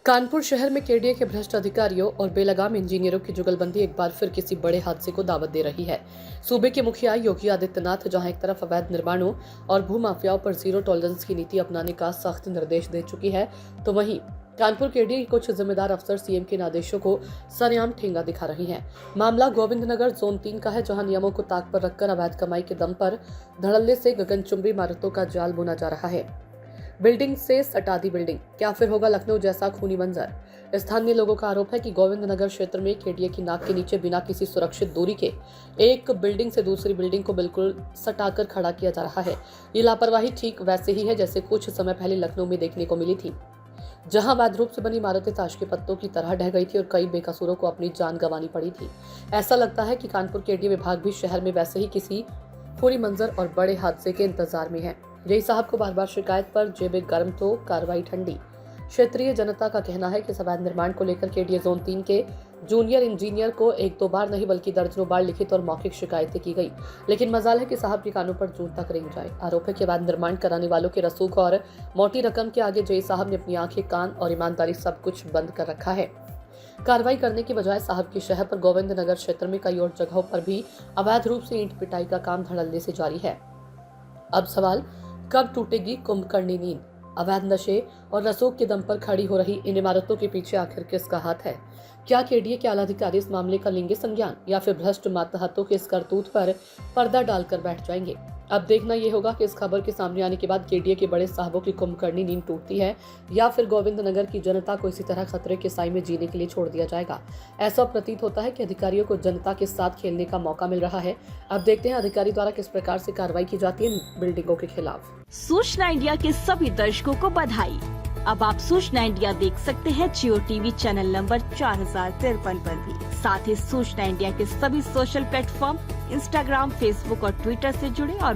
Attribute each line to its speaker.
Speaker 1: कानपुर शहर में केडीए के भ्रष्ट अधिकारियों और बेलगाम इंजीनियरों की जुगलबंदी एक बार फिर किसी बड़े हादसे को दावत दे रही है। सूबे के मुखिया योगी आदित्यनाथ जहां एक तरफ अवैध निर्माणों और भूमाफियाओं पर जीरो टॉलरेंस की नीति अपनाने का सख्त निर्देश दे चुकी है, तो वहीं कानपुर केडीए के कुछ जिम्मेदार अफसर सीएम के आदेशों को सरेआम ठेंगा दिखा रही हैं। मामला गोविंदनगर जोन 3 का है, जहां नियमों को ताक पर रखकर अवैध कमाई के दम पर धड़ल्ले से गगनचुंबी इमारतों का जाल बुना जा रहा है। बिल्डिंग से सटा दी बिल्डिंग, क्या फिर होगा लखनऊ जैसा खूनी मंजर। स्थानीय लोगों का आरोप है कि गोविंदनगर क्षेत्र में केडीए की नाक के नीचे बिना किसी सुरक्षित दूरी के एक बिल्डिंग से दूसरी बिल्डिंग को बिल्कुल सटाकर खड़ा किया जा रहा है। ये लापरवाही ठीक वैसे ही है जैसे कुछ समय पहले लखनऊ में देखने को मिली थी, जहां अवैध रूप से बनी इमारतें ताश के पत्तों की तरह ढह गई थी और कई बेकसूरों को अपनी जान गंवानी पड़ी थी। ऐसा लगता है कि कानपुर केडीए विभाग भी शहर में वैसे ही किसी खूनी मंजर और बड़े हादसे के इंतजार में है। जय साहब को बार बार शिकायत पर जेबें गर्म तो कार्रवाई ठंडी। क्षेत्रीय जनता का कहना है कि अवैध निर्माण को लेकर केडीए जोन 3 के जूनियर इंजीनियर को एक दो बार नहीं बल्कि दर्जनों बार लिखित और मौखिक शिकायतें की गई, लेकिन मजाल है कि साहब के कानों पर जून तक रेंग जाए। आरोप है कि अवैध निर्माण कराने वालों के रसूख और मोटी रकम के आगे जय साहब ने अपनी आंखें, कान और ईमानदारी सब कुछ बंद कर रखा है। कार्रवाई करने की बजाय साहब की शहर पर गोविंदनगर क्षेत्र में कई और जगहों पर भी अवैध रूप से ईंट पिटाई का काम धड़ल्ले से जारी है। अब सवाल, कब टूटेगी कुंभकर्णी नींद? अवैध नशे और रसूख के दम पर खड़ी हो रही इन इमारतों के पीछे आखिर किसका हाथ है? क्या केडीए के आला अधिकारी इस मामले का लेंगे संज्ञान या फिर भ्रष्ट मातहतों के इस करतूत पर पर्दा डालकर बैठ जाएंगे? अब देखना यह होगा कि इस खबर के सामने आने के बाद केडीए के बड़े साहबों की कुंभकर्णी नींद टूटती है या फिर गोविंदनगर की जनता को इसी तरह खतरे के साए में जीने के लिए छोड़ दिया जाएगा। ऐसा प्रतीत होता है कि अधिकारियों को जनता के साथ खेलने का मौका मिल रहा है। अब देखते हैं अधिकारी द्वारा किस प्रकार से कार्रवाई की जाती है इन बिल्डिंगों के खिलाफ।
Speaker 2: सूचना इंडिया के सभी दर्शकों को बधाई। अब आप सूचना इंडिया देख सकते हैं जियो टीवी चैनल नंबर 4053 पर भी। साथ ही सूचना इंडिया के सभी सोशल प्लेटफॉर्म इंस्टाग्राम, फेसबुक और ट्विटर से जुड़े और